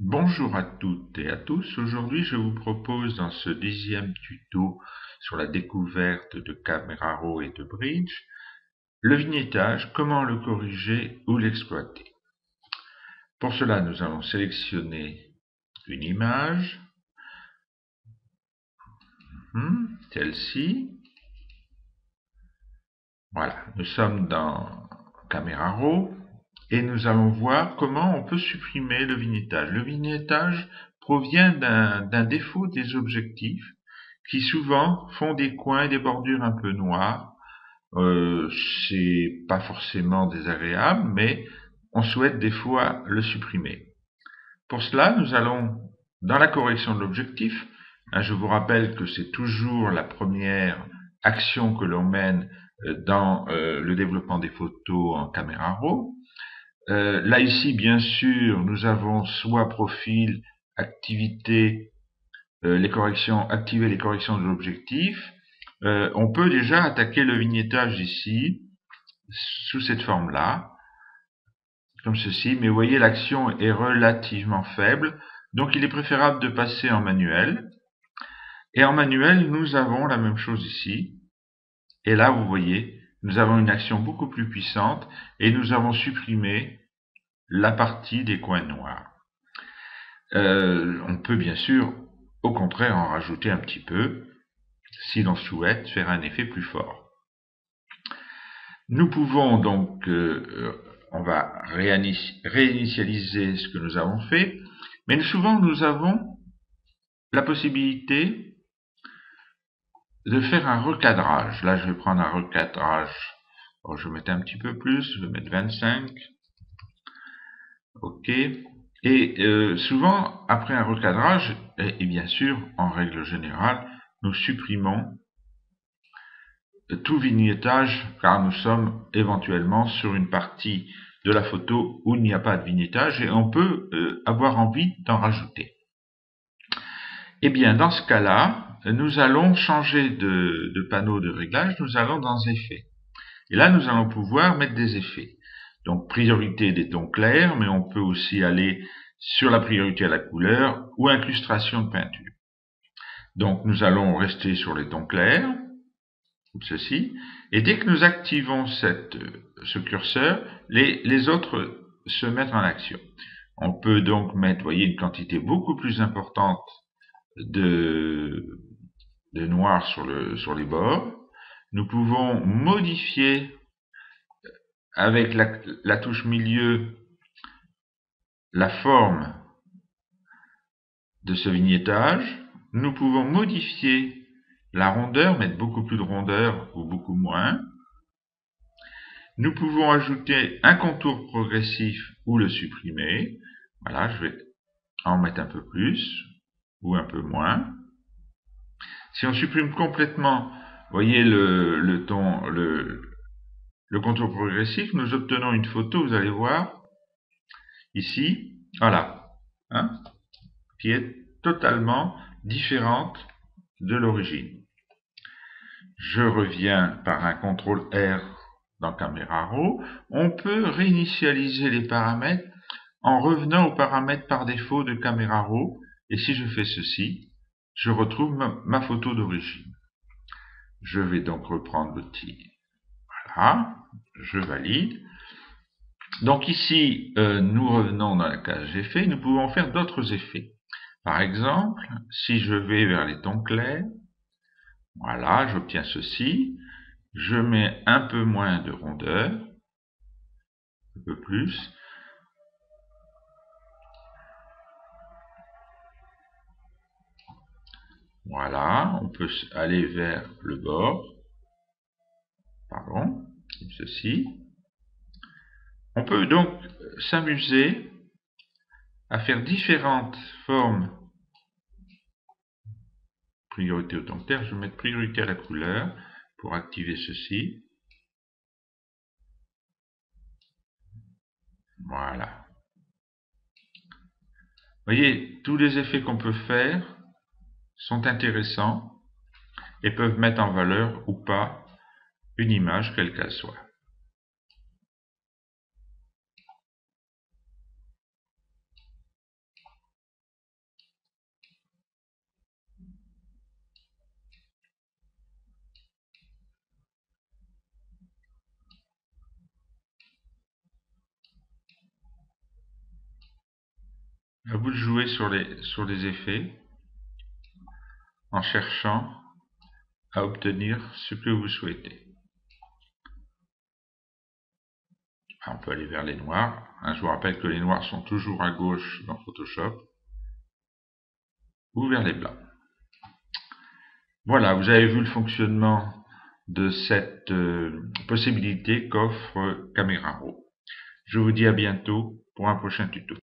Bonjour à toutes et à tous. Aujourd'hui, je vous propose dans ce 10e tuto sur la découverte de caméras RAW et de bridge, le vignettage, comment le corriger ou l'exploiter. Pour cela, nous allons sélectionner une image, celle-ci. Voilà, nous sommes dans caméra RAW et nous allons voir comment on peut supprimer le vignettage. Le vignettage provient d'un défaut des objectifs qui souvent font des coins et des bordures un peu noires. C'est pas forcément désagréable, mais on souhaite des fois le supprimer. Pour cela, nous allons dans la correction de l'objectif. Je vous rappelle que c'est toujours la première action que l'on mène dans le développement des photos en caméra RAW. Là ici, bien sûr, nous avons soit profil, activité, activer les corrections de l'objectif. On peut déjà attaquer le vignettage ici, sous cette forme-là, comme ceci, mais vous voyez, l'action est relativement faible, donc il est préférable de passer en manuel. Et en manuel, nous avons la même chose ici, et là, vous voyez, nous avons une action beaucoup plus puissante, et nous avons supprimé la partie des coins noirs. On peut bien sûr, au contraire, en rajouter un petit peu, si l'on souhaite faire un effet plus fort. Nous pouvons donc, on va réinitialiser ce que nous avons fait, mais souvent nous avons la possibilité de faire un recadrage. Là, je vais prendre un recadrage. Bon, je vais mettre un petit peu plus, je vais mettre 25. OK. Et souvent, après un recadrage, et bien sûr, en règle générale, nous supprimons tout vignettage, car nous sommes éventuellement sur une partie de la photo où il n'y a pas de vignettage et on peut avoir envie d'en rajouter. Eh bien, dans ce cas-là, nous allons changer de panneau de réglage, nous allons dans Effets. Et là, nous allons pouvoir mettre des effets. Donc, priorité des tons clairs, mais on peut aussi aller sur la priorité à la couleur ou incrustation de peinture. Donc, nous allons rester sur les tons clairs, comme ceci, et dès que nous activons ce curseur, les autres se mettent en action. On peut donc mettre, vous voyez, une quantité beaucoup plus importante de noir sur les bords. Nous pouvons modifier avec la touche milieu la forme de ce vignettage. Nous pouvons modifier la rondeur, mettre beaucoup plus de rondeur ou beaucoup moins. Nous pouvons ajouter un contour progressif ou le supprimer. Voilà, je vais en mettre un peu plus ou un peu moins. Si on supprime complètement, vous voyez le contour progressif, nous obtenons une photo, vous allez voir, ici, voilà, qui est totalement différente de l'origine. Je reviens par un CTRL R dans Camera Raw. On peut réinitialiser les paramètres en revenant aux paramètres par défaut de Camera Raw. Et si je fais ceci, je retrouve ma photo d'origine. Je vais donc reprendre l'outil. Voilà, je valide. Donc ici, nous revenons dans la case effets. Nous pouvons faire d'autres effets. Par exemple, si je vais vers les tons clairs, voilà, j'obtiens ceci. Je mets un peu moins de rondeur, un peu plus. Voilà, on peut aller vers le bord, pardon, comme ceci. On peut donc s'amuser à faire différentes formes. Priorité au ton clair, je vais mettre priorité à la couleur pour activer ceci. Voilà. Vous voyez, tous les effets qu'on peut faire sont intéressants et peuvent mettre en valeur ou pas une image, quelle qu'elle soit. À vous de jouer sur les effets en cherchant à obtenir ce que vous souhaitez. On peut aller vers les noirs. Je vous rappelle que les noirs sont toujours à gauche dans Photoshop. Ou vers les blancs. Voilà, vous avez vu le fonctionnement de cette possibilité qu'offre Camera Raw. Je vous dis à bientôt pour un prochain tuto.